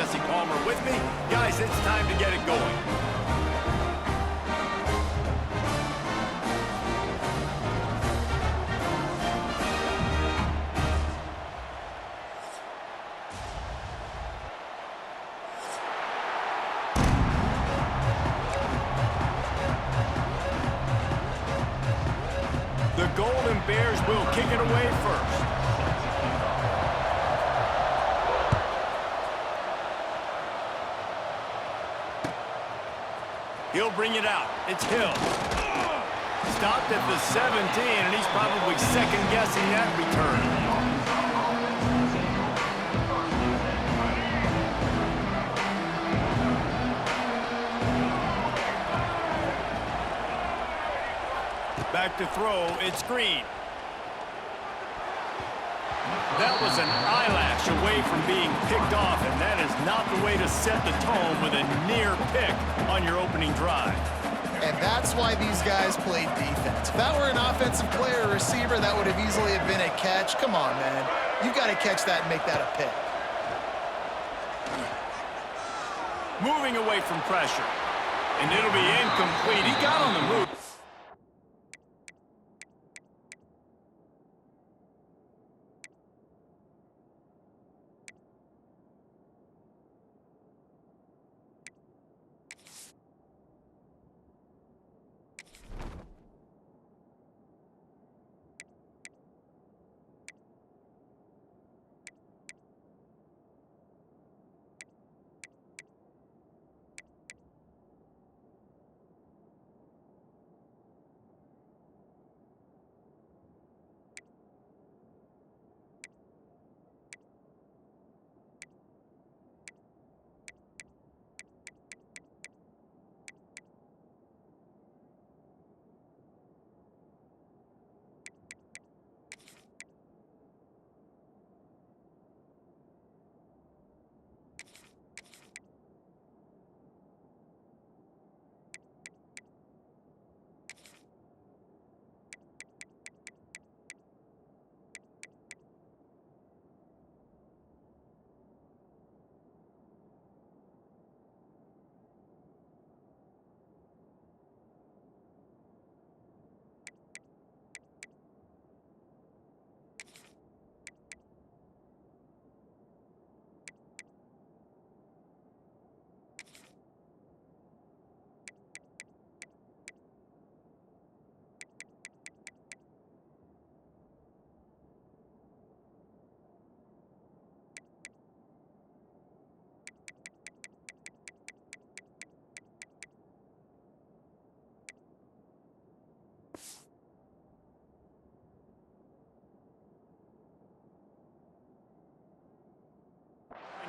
Jesse Palmer with me. Guys, it's time to get it going. The Golden Bears will kick it away first. He'll bring it out. It's Hill. Stopped at the 17, and he's probably second-guessing that return. Back to throw, it's Green. That was an eyelash away from being picked off, and that is not the way to set the tone with a near pick on your opening drive. And that's why these guys played defense. If that were an offensive player or receiver, that would have easily have been a catch. Come on, man. You've got to catch that and make that a pick. Moving away from pressure. And it'll be incomplete. He got on the move.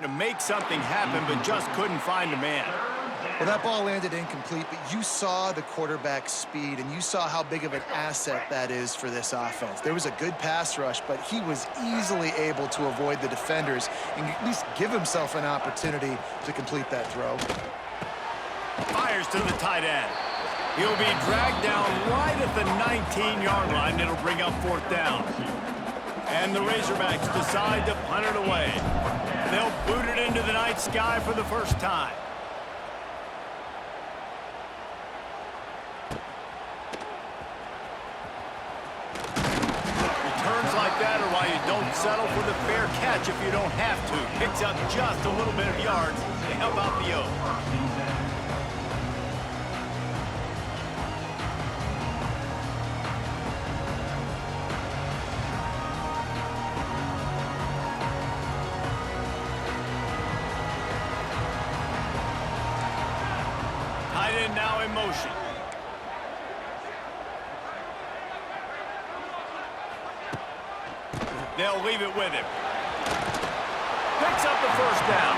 To make something happen, but just couldn't find a man. Well, that ball landed incomplete, but you saw the quarterback's speed, and you saw how big of an asset that is for this offense. There was a good pass rush, but he was easily able to avoid the defenders and at least give himself an opportunity to complete that throw. Fires to the tight end. He'll be dragged down right at the 19-yard line. It'll bring up fourth down. And the Razorbacks decide to punt it away. They'll boot it into the night sky for the first time. Returns like that are why you don't settle for the fair catch if you don't have to. Picks up just a little bit of yards to help out the O. Now in motion. They'll leave it with him. Picks up the first down.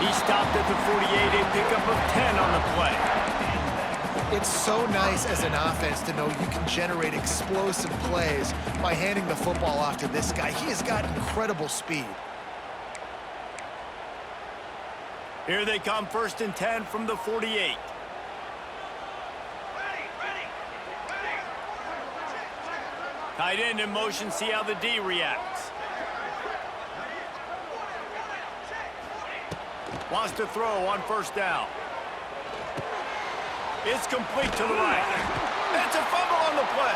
He stopped at the 48, a pickup of 10 on the play. It's so nice as an offense to know you can generate explosive plays by handing the football off to this guy. He has got incredible speed. Here they come, 1st and 10 from the 48. Tight end in motion, see how the D reacts. Wants to throw on first down. It's complete to the right. It's a fumble on the play.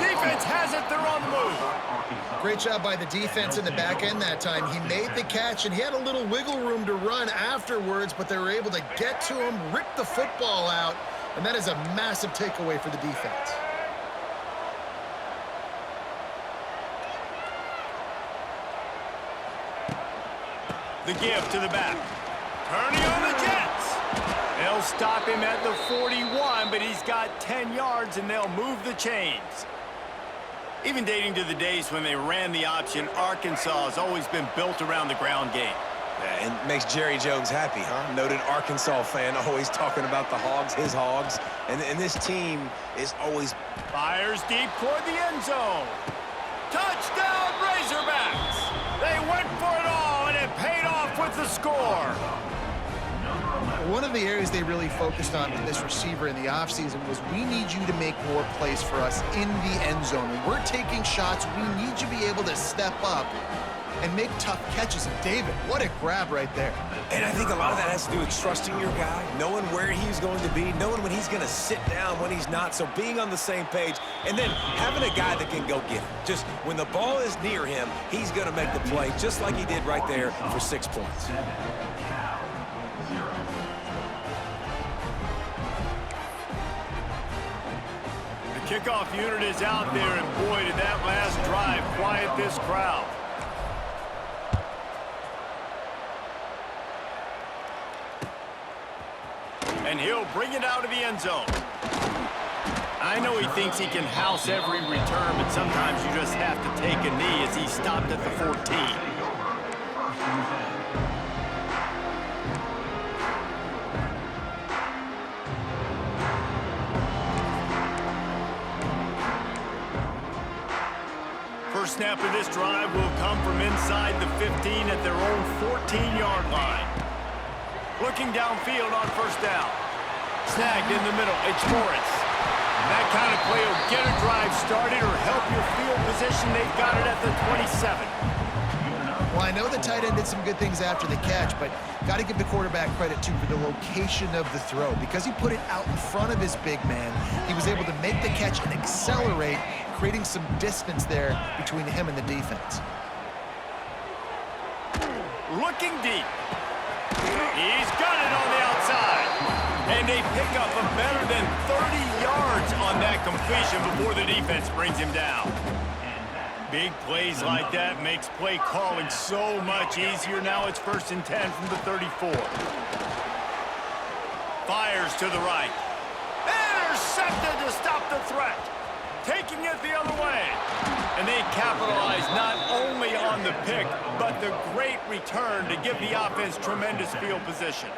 Defense has it. They're on the move. Great job by the defense in the back end that time. He made the catch, and he had a little wiggle room to run afterwards, but they were able to get to him, rip the football out, and that is a massive takeaway for the defense. The give to the back. Turning on the Jets. They'll stop him at the 41, but he's got 10 yards, and they'll move the chains. Even dating to the days when they ran the option, Arkansas has always been built around the ground game. Yeah, and makes Jerry Jones happy, huh? Noted Arkansas fan, always talking about the Hogs, his Hogs. And this team is always... Fires deep toward the end zone. Touchdown, Razorbacks! They went for it all, and it paid off with the score. One of the areas they really focused on with this receiver in the offseason was, we need you to make more plays for us in the end zone. When we're taking shots, we need you to be able to step up and make tough catches. And David, what a grab right there. And I think a lot of that has to do with trusting your guy, knowing where he's going to be, knowing when he's going to sit down, when he's not. So being on the same page, and then having a guy that can go get it. Just when the ball is near him, he's going to make the play, just like he did right there for 6 points. Kickoff unit is out there, and boy, did that last drive quiet this crowd. And he'll bring it out of the end zone. I know he thinks he can house every return, but sometimes you just have to take a knee as he stopped at the 14. First snap of this drive will come from inside the 15 at their own 14-yard line. Looking downfield on first down. Snagged in the middle. It's Morris. That kind of play will get a drive started or help your field position. They've got it at the 27. Well, I know the tight end did some good things after the catch, but got to give the quarterback credit, too, for the location of the throw. Because he put it out in front of his big man, he was able to make the catch and accelerate, creating some distance there between him and the defense. Looking deep. He's got it on the outside. And they pick up a better than 30 yards on that completion before the defense brings him down. Big plays like that makes play calling so much easier. Now it's 1st and 10 from the 34. Fires to the right. Intercepted to stop the threat. Taking it the other way. And they capitalize not only on the pick, but the great return to give the offense tremendous field position.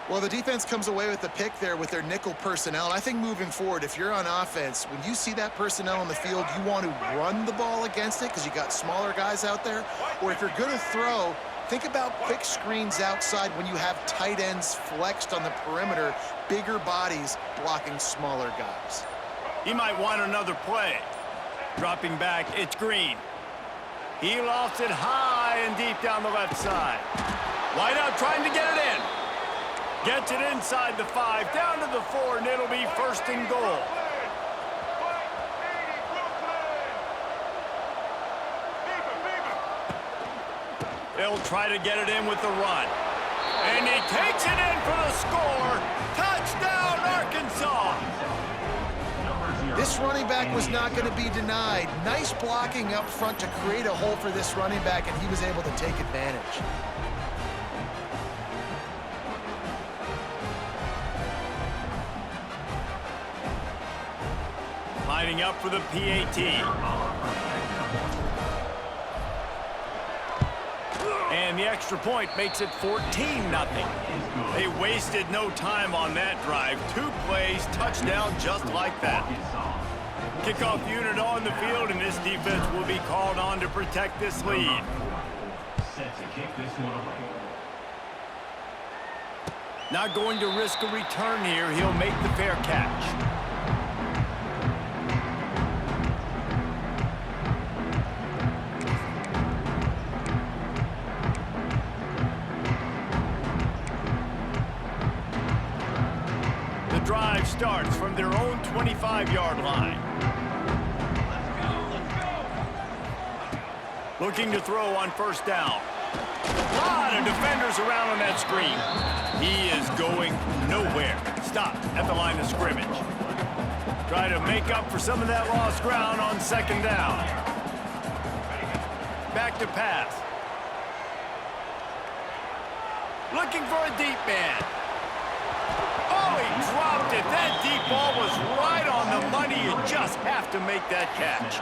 Well, the defense comes away with the pick there with their nickel personnel. I think moving forward, if you're on offense, when you see that personnel on the field, you want to run the ball against it because you got smaller guys out there. Or if you're going to throw, think about quick screens outside when you have tight ends flexed on the perimeter, bigger bodies blocking smaller guys. He might want another play. Dropping back, it's Green. He lofts it high and deep down the left side. Wide out trying to get it in. Gets it inside the 5, down to the 4, and it'll be 1st and goal. They'll try to get it in with the run. And he takes it in for the score. Touchdown, Arkansas! This running back was not going to be denied. Nice blocking up front to create a hole for this running back, and he was able to take advantage. Lining up for the PAT. And the extra point makes it 14-0. They wasted no time on that drive. 2 plays, touchdown just like that. Kickoff unit on the field, and this defense will be called on to protect this lead. Not going to risk a return here. He'll make the fair catch. starts from their own 25-yard line. Looking to throw on first down. A lot of defenders around on that screen. He is going nowhere. Stop at the line of scrimmage. Try to make up for some of that lost ground on second down. Back to pass. Looking for a deep man. Oh, he dropped it. That deep ball was right on the money. You just have to make that catch.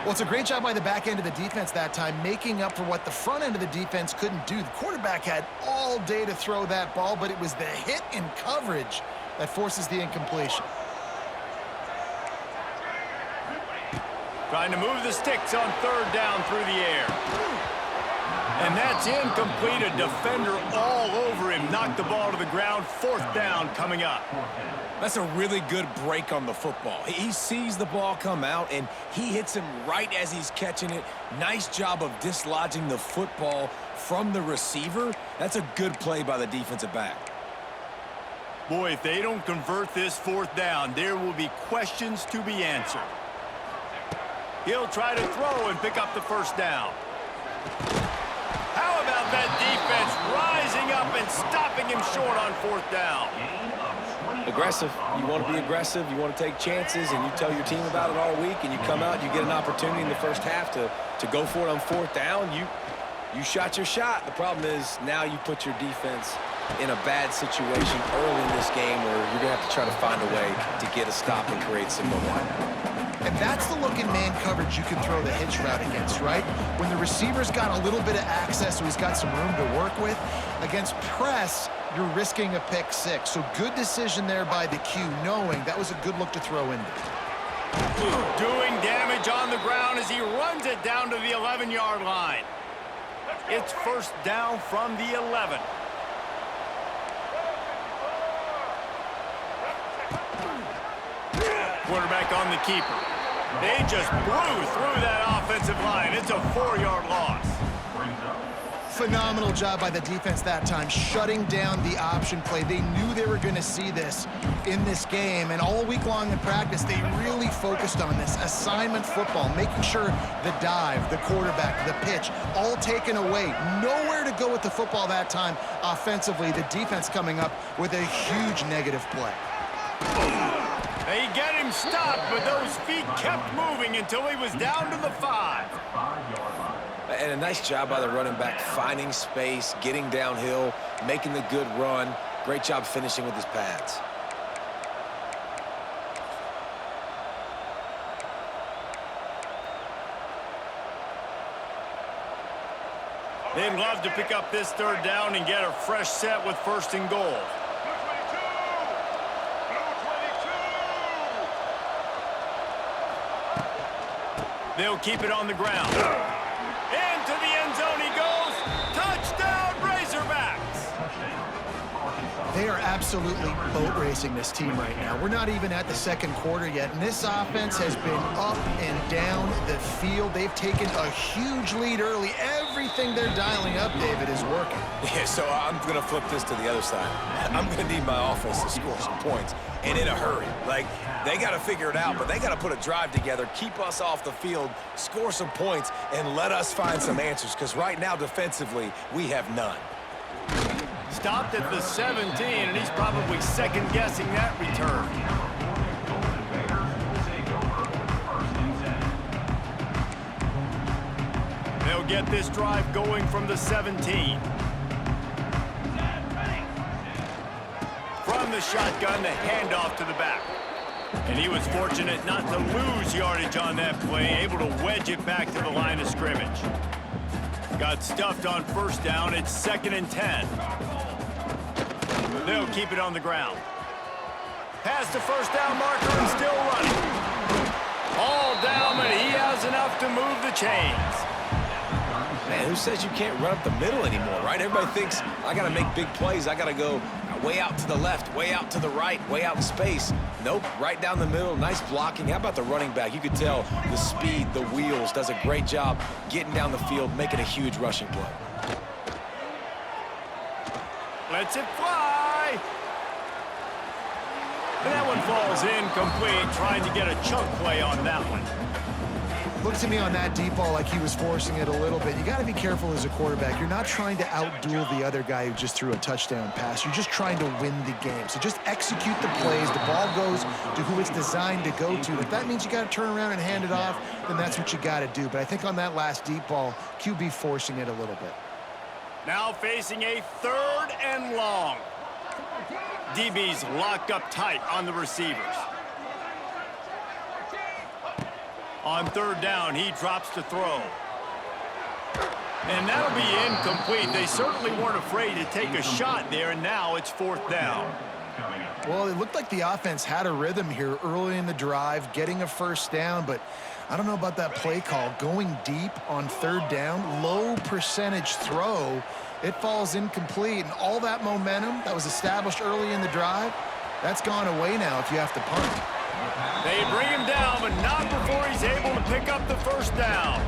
Well, it's a great job by the back end of the defense that time, making up for what the front end of the defense couldn't do. The quarterback had all day to throw that ball, but it was the hit in coverage that forces the incompletion. Trying to move the sticks on third down through the air. And that's incomplete. A defender all over him. Knocked the ball to the ground. Fourth down coming up. That's a really good break on the football. He sees the ball come out, and he hits him right as he's catching it. Nice job of dislodging the football from the receiver. That's a good play by the defensive back. Boy, if they don't convert this fourth down, there will be questions to be answered. He'll try to throw and pick up the first down. How about that defense rising up and stopping him short on fourth down? Aggressive. You want to be aggressive. You want to take chances, and you tell your team about it all week, and you come out, you get an opportunity in the first half to go for it on fourth down. You shot your shot. The problem is now you put your defense in a bad situation early in this game where you're going to have to try to find a way to get a stop and create some momentum. And that's the look in man coverage you can throw the hitch route against, right? When the receiver's got a little bit of access, so he's got some room to work with. Against press, you're risking a pick six. So good decision there by the Q, knowing that was a good look to throw in there. Doing damage on the ground as he runs it down to the 11-yard line. It's first down from the 11. Quarterback on the keeper. They just blew through that offensive line. It's a 4-yard loss. Phenomenal job by the defense that time, shutting down the option play. They knew they were going to see this in this game, and all week long in practice, they really focused on this assignment football, making sure the dive, the quarterback, the pitch, all taken away. Nowhere to go with the football that time offensively. The defense coming up with a huge negative play. They get him stopped, but those feet kept moving until he was down to the 5. And a nice job by the running back, finding space, getting downhill, making the good run. Great job finishing with his pads. They'd love to pick up this third down and get a fresh set with first and goal. They'll keep it on the ground. Into the end zone he goes. Touchdown, Razorbacks! They are absolutely boat racing this team right now. We're not even at the second quarter yet, and this offense has been up and down the field. They've taken a huge lead early. Everything they're dialing up, David, is working. Yeah, so I'm going to flip this to the other side. I'm going to need my offense to score some points, and in a hurry. Like, they got to figure it out, but they got to put a drive together, keep us off the field, score some points, and let us find some answers, because right now, defensively, we have none. Stopped at the 17, and he's probably second-guessing that return. They'll get this drive going from the 17. From the shotgun, the handoff to the back. And he was fortunate not to lose yardage on that play, able to wedge it back to the line of scrimmage. Got stuffed on first down. It's 2nd and 10. They'll keep it on the ground. Past the first down marker and still running. All down, but he has enough to move the chains. Man, who says you can't run up the middle anymore, right? Everybody thinks, I got to make big plays. I got to go way out to the left, way out to the right, way out in space. Nope, right down the middle, nice blocking. How about the running back? You could tell the speed, the wheels, does a great job getting down the field, making a huge rushing play. Lets it fly. And that one falls incomplete, trying to get a chunk play on that one. Looked to me on that deep ball like he was forcing it a little bit. You got to be careful as a quarterback. You're not trying to outduel the other guy who just threw a touchdown pass. You're just trying to win the game. So just execute the plays. The ball goes to who it's designed to go to. If that means you got to turn around and hand it off, then that's what you got to do. But I think on that last deep ball, QB forcing it a little bit. Now facing a 3rd and long. DB's locked up tight on the receivers. On 3rd down, he drops to throw. And that'll be incomplete. They certainly weren't afraid to take a shot there, and now it's 4th down. Well, it looked like the offense had a rhythm here early in the drive, getting a 1st down, but I don't know about that play call. Going deep on 3rd down, low percentage throw, it falls incomplete, and all that momentum that was established early in the drive, that's gone away now if you have to punt. They bring him down, but not before he's able to pick up the 1st down.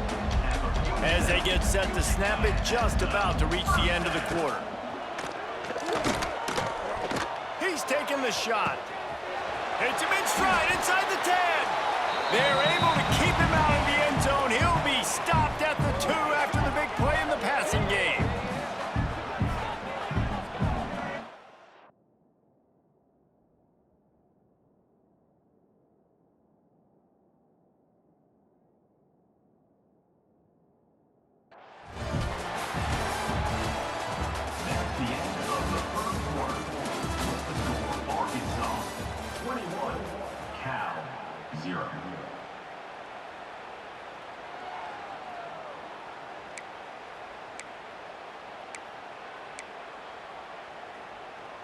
As they get set to snap it, just about to reach the end of the quarter. He's taking the shot. Hits him in stride inside the 10. They're able to keep him out of the end zone. He'll be stopped at the 2 after the big play in the passing game.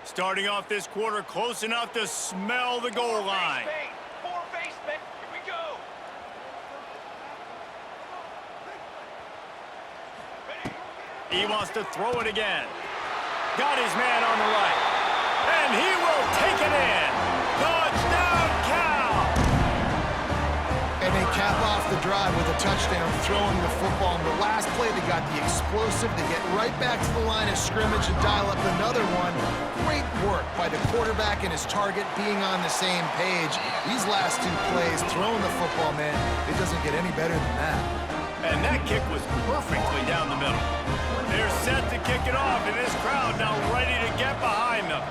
Starting off this quarter close enough to smell the goal line. Here we go. He wants to throw it again. Got his man on the right. And he will take it in. Touchdown, Cal! And they cap off the drive with a touchdown, throwing the football. In the last play, they got the explosive to get right back to the line of scrimmage and dial up another one. Great work by the quarterback and his target being on the same page. These last 2 plays, throwing the football, man, it doesn't get any better than that. And that kick was perfectly down the middle. They're set to kick it off, and this crowd now ready to get behind them.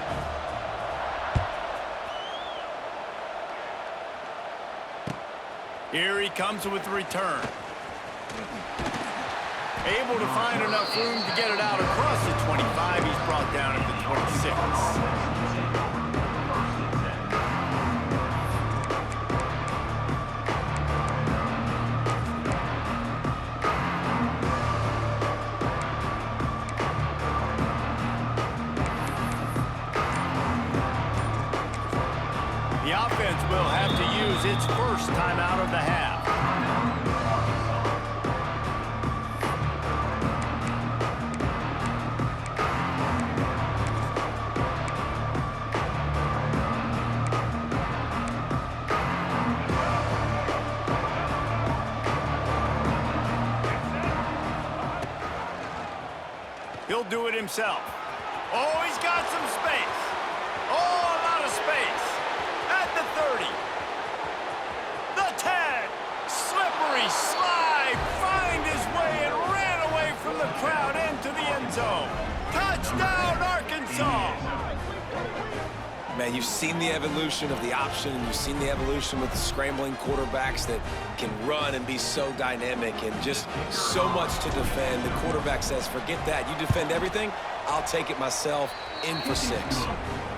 Here he comes with the return. Able to find enough room to get it out across the 25. He's brought down at the 26. The offense will have to use its first timeout of the half. He'll do it himself. Oh, he's got some space. Oh, a lot of space. At the 30. The 10. Slippery slide. Find his way and ran away from the crowd into the end zone. Touchdown, Arkansas. Man, you've seen the evolution of the option, and you've seen the evolution with the scrambling quarterbacks that can run and be so dynamic and just so much to defend. The quarterback says, forget that. You defend everything, I'll take it myself. In for 6.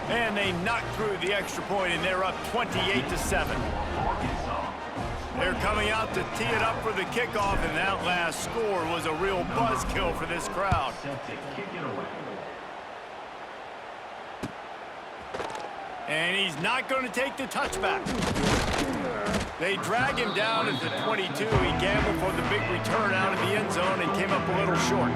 And they knocked through the extra point, and they're up 28-7. They're coming out to tee it up for the kickoff, and that last score was a real buzzkill for this crowd. And he's not going to take the touchback. They drag him down at the 22. He gambled for the big return out of the end zone and came up a little short.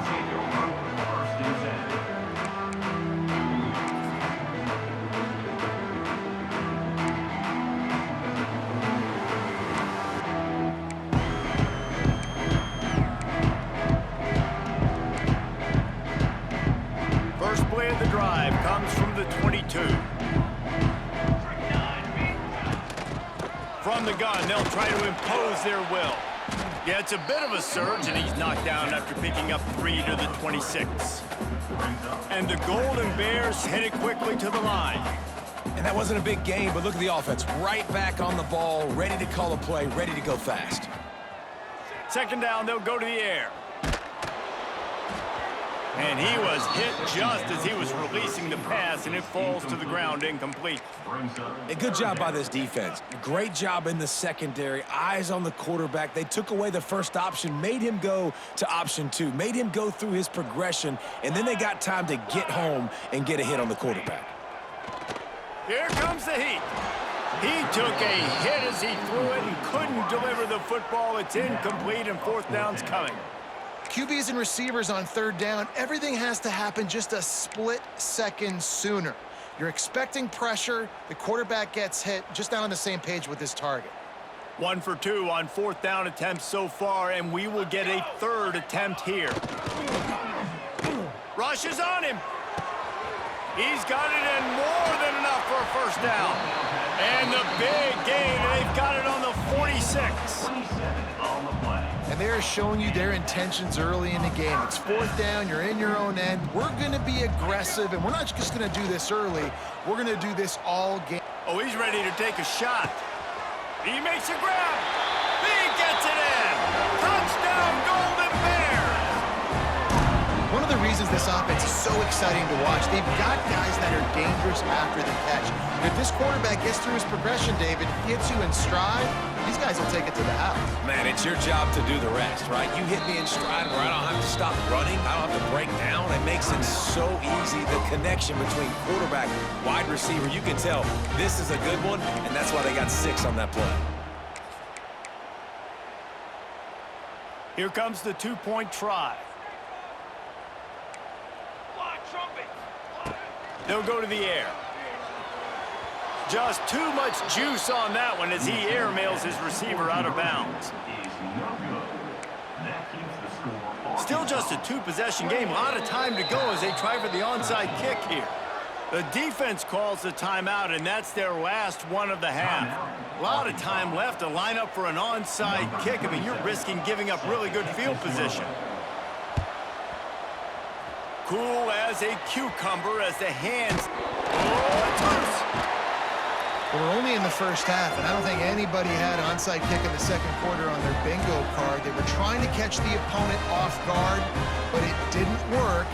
First play of the drive comes from the 22. from the gun. They'll try to impose their will. Yeah, it's a bit of a surge, and he's knocked down after picking up 3 to the 26. And the Golden Bears hit it quickly to the line. And that wasn't a big game, but look at the offense. Right back on the ball, ready to call a play, ready to go fast. Second down, they'll go to the air. And he was hit just as he was releasing the pass, and it falls to the ground incomplete. A good job by this defense. Great job in the secondary. Eyes on the quarterback. They took away the first option, made him go to option 2, made him go through his progression, and then they got time to get home and get a hit on the quarterback. Here comes the heat. He took a hit as he threw it and couldn't deliver the football. It's incomplete, and fourth down's coming. QBs and receivers on third down, everything has to happen just a split second sooner. You're expecting pressure, the quarterback gets hit, just not on the same page with his target. 1 for 2 on fourth down attempts so far, and we will get a third attempt here. Rush is on him. He's got it in more than enough for a first down. And the big gain, they've got it on the 46. And they're showing you their intentions early in the game. It's fourth down, you're in your own end. We're going to be aggressive, and we're not just going to do this early. We're going to do this all game. Oh, he's ready to take a shot. He makes a grab. He gets it in. Touchdown, Golden Bears. One of the reasons this offense is so exciting to watch, they've got guys that are dangerous after the catch. If this quarterback gets through his progression, David, hits you in stride, these guys will take it to the house. Man, it's your job to do the rest, right? You hit me in stride where I don't have to stop running. I don't have to break down. It makes it so easy. The connection between quarterback, wide receiver, you can tell this is a good one, and that's why they got 6 on that play. Here comes the two-point try. They'll go to the air. Just too much juice on that one as he airmails his receiver out of bounds. Still just a 2-possession game. A lot of time to go as they try for the onside kick here. The defense calls the timeout, and that's their last one of the half. A lot of time left to line up for an onside kick. I mean, you're risking giving up really good field position. Cool as a cucumber as the hands. Oh, toss. Well, we're only in the first half, and I don't think anybody had an onside kick in the second quarter on their bingo card. They were trying to catch the opponent off guard, but it didn't work.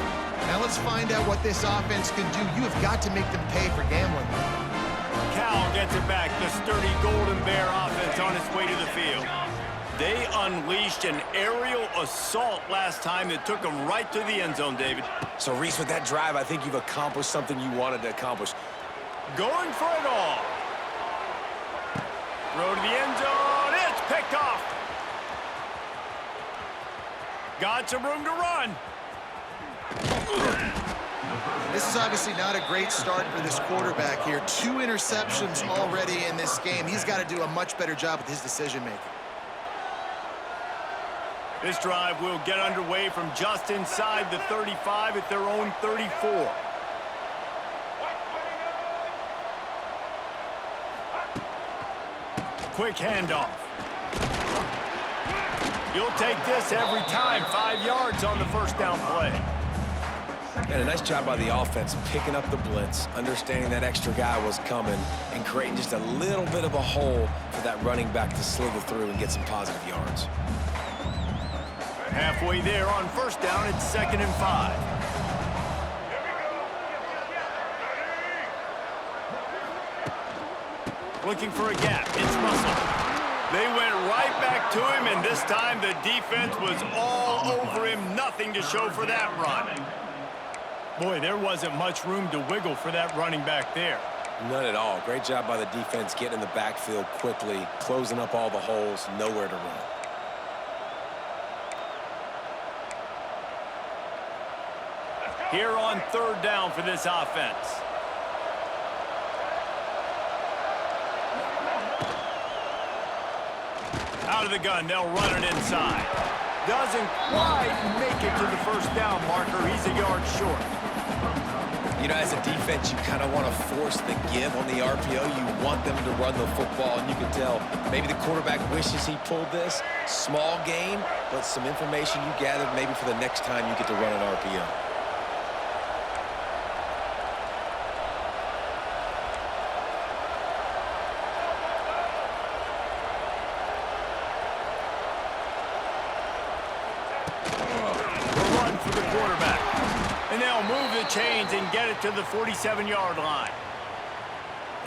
Now let's find out what this offense can do. You have got to make them pay for gambling. Cal gets it back. The sturdy Golden Bear offense on its way to the field. They unleashed an aerial assault last time that took them right to the end zone, David. So, Reese, with that drive, I think you've accomplished something you wanted to accomplish. Going for it all. Throw to the end zone. It's picked off. Got some room to run. This is obviously not a great start for this quarterback here. 2 interceptions already in this game. He's got to do a much better job with his decision-making. This drive will get underway from just inside the 35 at their own 34. Quick handoff. You'll take this every time. 5 yards on the first down play. And a nice job by the offense picking up the blitz, understanding that extra guy was coming, and creating just a little bit of a hole for that running back to slither through and get some positive yards. Halfway there on first down, it's 2nd and 5. Looking for a gap. It's Russell. They went right back to him, and this time the defense was all over him. Nothing to show for that run. Boy, there wasn't much room to wiggle for that running back there. None at all. Great job by the defense getting in the backfield quickly, closing up all the holes, nowhere to run. Here on third down for this offense. Out of the gun, they'll run it inside. Doesn't quite make it to the first down marker. He's a yard short. You know, as a defense, you kind of want to force the give on the RPO. You want them to run the football, and you can tell maybe the quarterback wishes he pulled this. Small gain, but some information you gathered maybe for the next time you get to run an RPO. Run for the quarterback. And they'll move the chains and get it to the 47-yard line.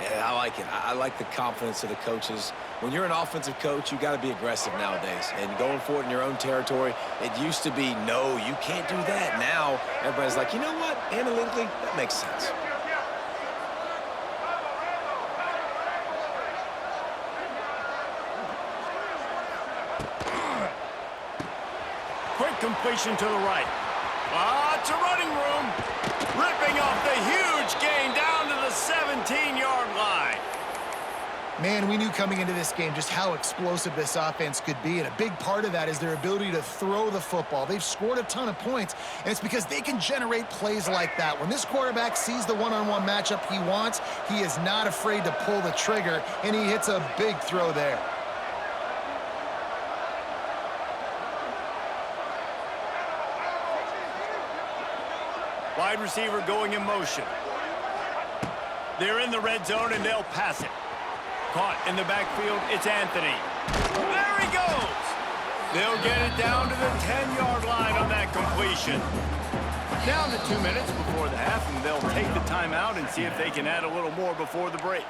Yeah, I like it. I like the confidence of the coaches. When you're an offensive coach, you got to be aggressive nowadays. And going for it in your own territory, it used to be, no, you can't do that. Now, everybody's like, you know what? Analytically, that makes sense. Quick completion to the right. Lots of running room. Ripping off the huge gain down to the 17-yard line. Man, we knew coming into this game just how explosive this offense could be, and a big part of that is their ability to throw the football. They've scored a ton of points, and it's because they can generate plays like that. When this quarterback sees the one-on-one matchup he wants, he is not afraid to pull the trigger, and he hits a big throw there. Wide receiver going in motion. They're in the red zone, and they'll pass it. Caught in the backfield, it's Anthony. There he goes! They'll get it down to the 10-yard line on that completion. Down to 2 minutes before the half, and they'll take the timeout and see if they can add a little more before the break.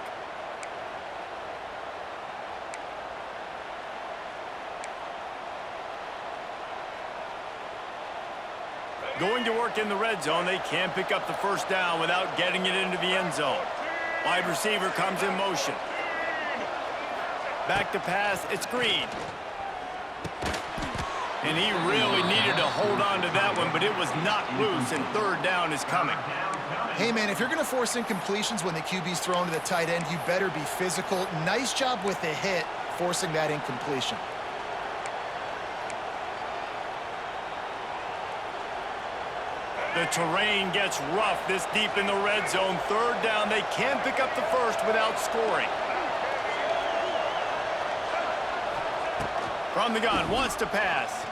Going to work in the red zone, they can't pick up the first down without getting it into the end zone. Wide receiver comes in motion. Back to pass, it's Green. And he really needed to hold on to that one, but it was knocked loose, and third down is coming. Hey, man, if you're going to force incompletions when the QB's thrown to the tight end, you better be physical. Nice job with the hit, forcing that incompletion. The terrain gets rough this deep in the red zone. Third down, they can't pick up the first without scoring. From the gun, wants to pass.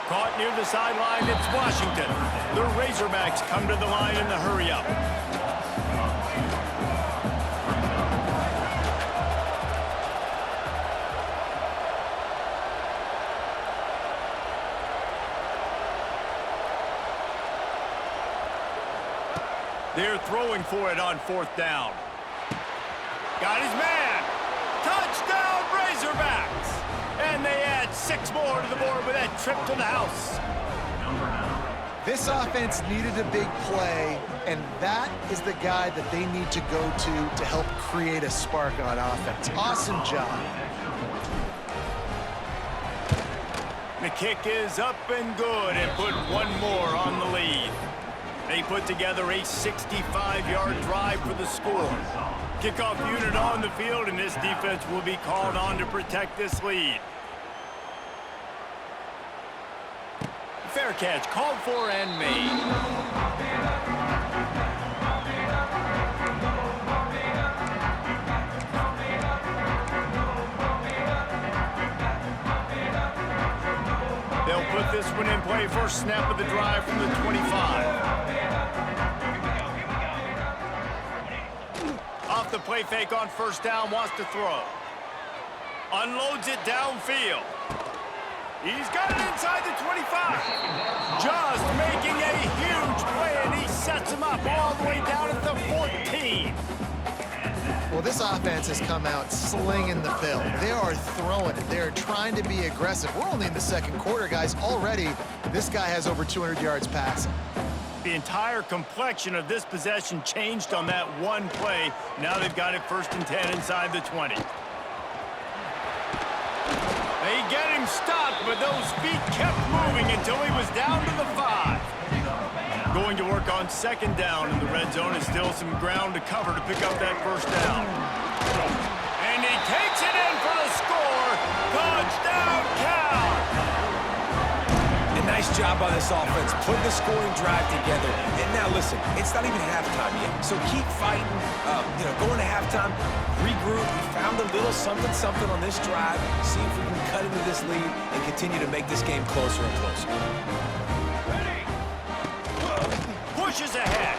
Caught near the sideline, it's Washington. The Razorbacks come to the line in the hurry-up. They're throwing for it on fourth down. Got his man. Touchdown, Razorbacks. And they add 6 more to the board with that trip to the house. This offense needed a big play, and that is the guy that they need to go to help create a spark on offense. Awesome job. The kick is up and good and put one more on the lead. They put together a 65-yard drive for the score. Kickoff unit on the field, and this defense will be called on to protect this lead. Fair catch, called for and made. They'll put this one in play. First snap of the drive from the 25. Off the play fake on first down, wants to throw. Unloads it downfield. He's got it inside the 25. Just making a huge play, and he sets him up all the way down at the 14. Well, this offense has come out slinging the pill. They are throwing it. They are trying to be aggressive. We're only in the second quarter, guys. Already, this guy has over 200 yards passing. The entire complexion of this possession changed on that one play. Now they've got it 1st and 10 inside the 20. They get him stopped, but those feet kept moving until he was down to the 5. Going to work on second down in the red zone, is still some ground to cover to pick up that first down. And he takes it in for the score. Touchdown, Cal! And nice job by this offense, putting the scoring drive together. And now, listen, it's not even halftime yet, so keep fighting. Going to halftime, regroup. We found a little something on this drive. See if we can cut into this lead and continue to make this game closer and closer. Pushes ahead.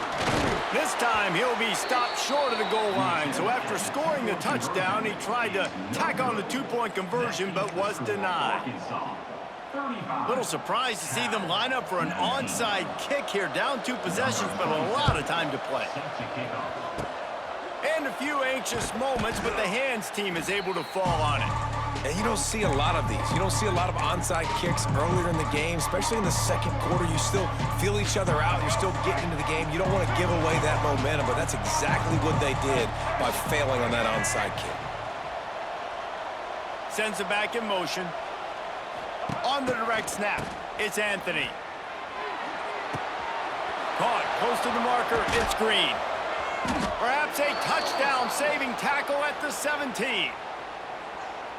This time he'll be stopped short of the goal line. So after scoring the touchdown, he tried to tack on the two-point conversion but was denied. Little surprised to see them line up for an onside kick here. Down 2 possessions, but a lot of time to play. And a few anxious moments, but the hands team is able to fall on it. And you don't see a lot of these. You don't see a lot of onside kicks earlier in the game, especially in the second quarter. You still feel each other out. You're still getting into the game. You don't want to give away that momentum, but that's exactly what they did by failing on that onside kick. Sends it back in motion. On the direct snap, it's Anthony. Caught close to the marker, it's Green. Perhaps a touchdown-saving tackle at the 17.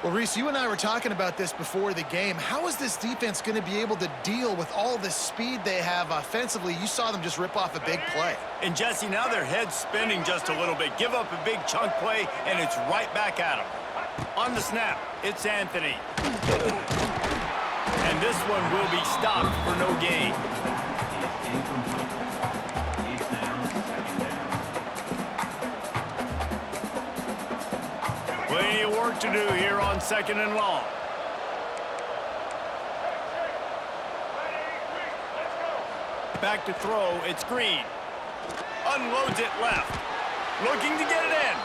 Well, Reese, you and I were talking about this before the game. How is this defense going to be able to deal with all the speed they have offensively? You saw them just rip off a big play. And Jesse, now their head's spinning just a little bit. Give up a big chunk play, and it's right back at them. On the snap, it's Anthony. And this one will be stopped for no gain. Plenty of work to do here on 2nd and long. Back to throw, it's Green. Unloads it left. Looking to get it in.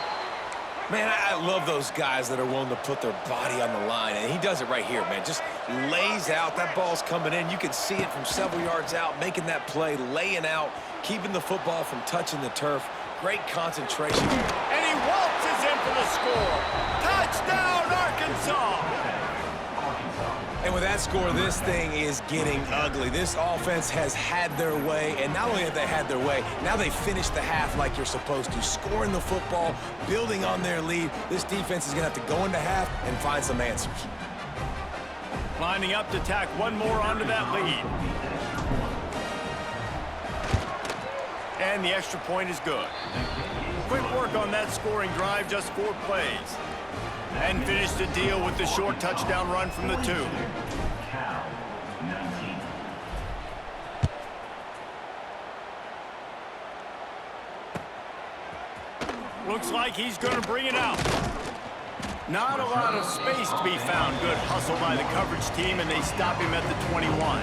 Man, I love those guys that are willing to put their body on the line, and he does it right here, man. Just lays out. That ball's coming in. You can see it from several yards out, making that play, laying out, keeping the football from touching the turf. Great concentration. And he waltzes in for the score. Touchdown, Arkansas! And with that score, this thing is getting ugly. This offense has had their way, and not only have they had their way, now they finished the half like you're supposed to, scoring the football, building on their lead. This defense is going to have to go into half and find some answers. Lining up to tack one more onto that lead. And the extra point is good. Quick work on that scoring drive, just 4 plays. And finished the deal with the short touchdown run from the 2. Looks like he's going to bring it out. Not a lot of space to be found. Good hustle by the coverage team, and they stop him at the 21.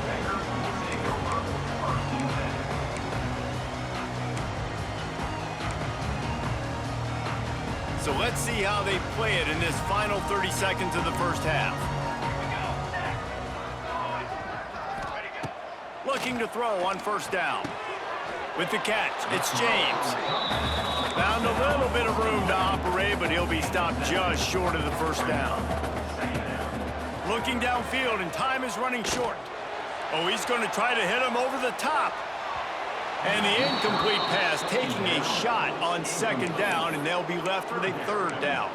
So let's see how they play it in this final 30 seconds of the first half. Looking to throw on 1st down. With the catch, it's James. Found a little bit of room to operate, but he'll be stopped just short of the 1st down. Looking downfield, and time is running short. Oh, he's going to try to hit him over the top. And the incomplete pass, taking a shot on 2nd down, and they'll be left with a 3rd down.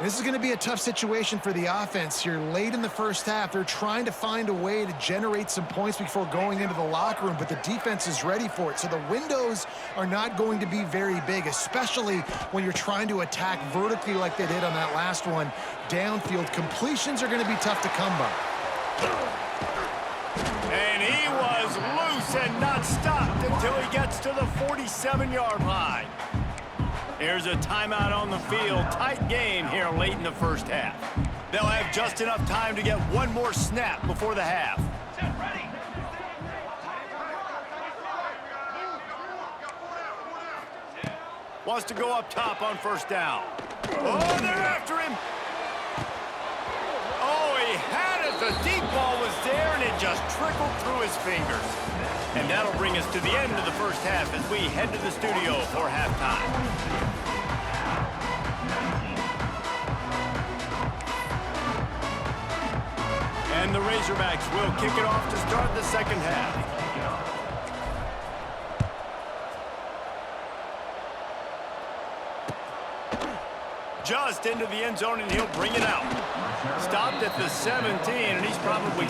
This is going to be a tough situation for the offense here. Late in the first half, they're trying to find a way to generate some points before going into the locker room, but the defense is ready for it. So the windows are not going to be very big, especially when you're trying to attack vertically like they did on that last one. Downfield completions are going to be tough to come by. And he was loose and not stopped until he gets to the 47-yard line. Here's a timeout on the field. Tight game here late in the first half. They'll have just enough time to get one more snap before the half. Wants to go up top on 1st down. Oh, they're after him. Oh, he had it. The deep ball was there, and it just trickled through his fingers. And that'll bring us to the end of the first half as we head to the studio for halftime. And the Razorbacks will kick it off to start the 2nd half. Just into the end zone, and he'll bring it out. Stopped at the 17, and he's probably...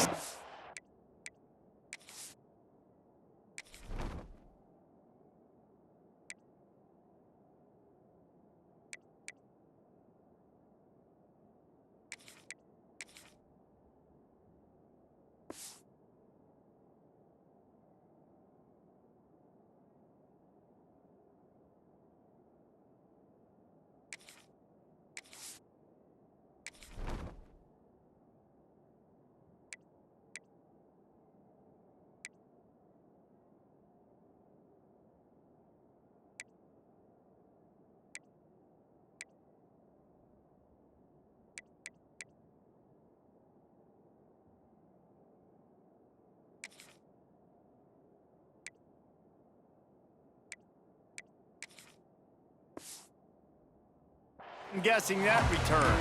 Guessing that return.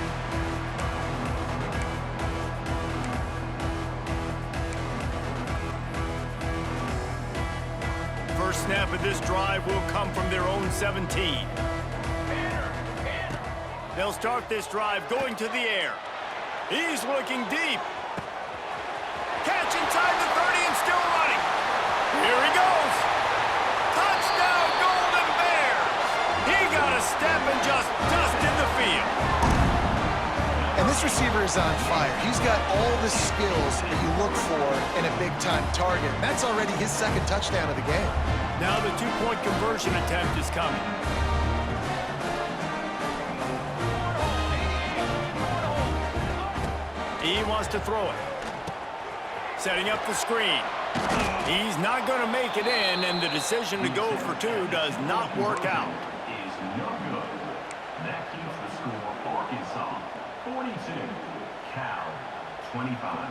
First snap of this drive will come from their own 17. They'll start this drive going to the air. He's looking deep. Catch inside the 30 and still running. Here he goes. Touchdown, Golden Bears. He got a step and just dusted the field. And this receiver is on fire. He's got all the skills that you look for in a big-time target. That's already his second touchdown of the game. Now the two-point conversion attempt is coming. He wants to throw it. Setting up the screen. He's not going to make it in, and the decision to go for two does not work out. Is no good. That keeps the score Arkansas 42, Cal 25.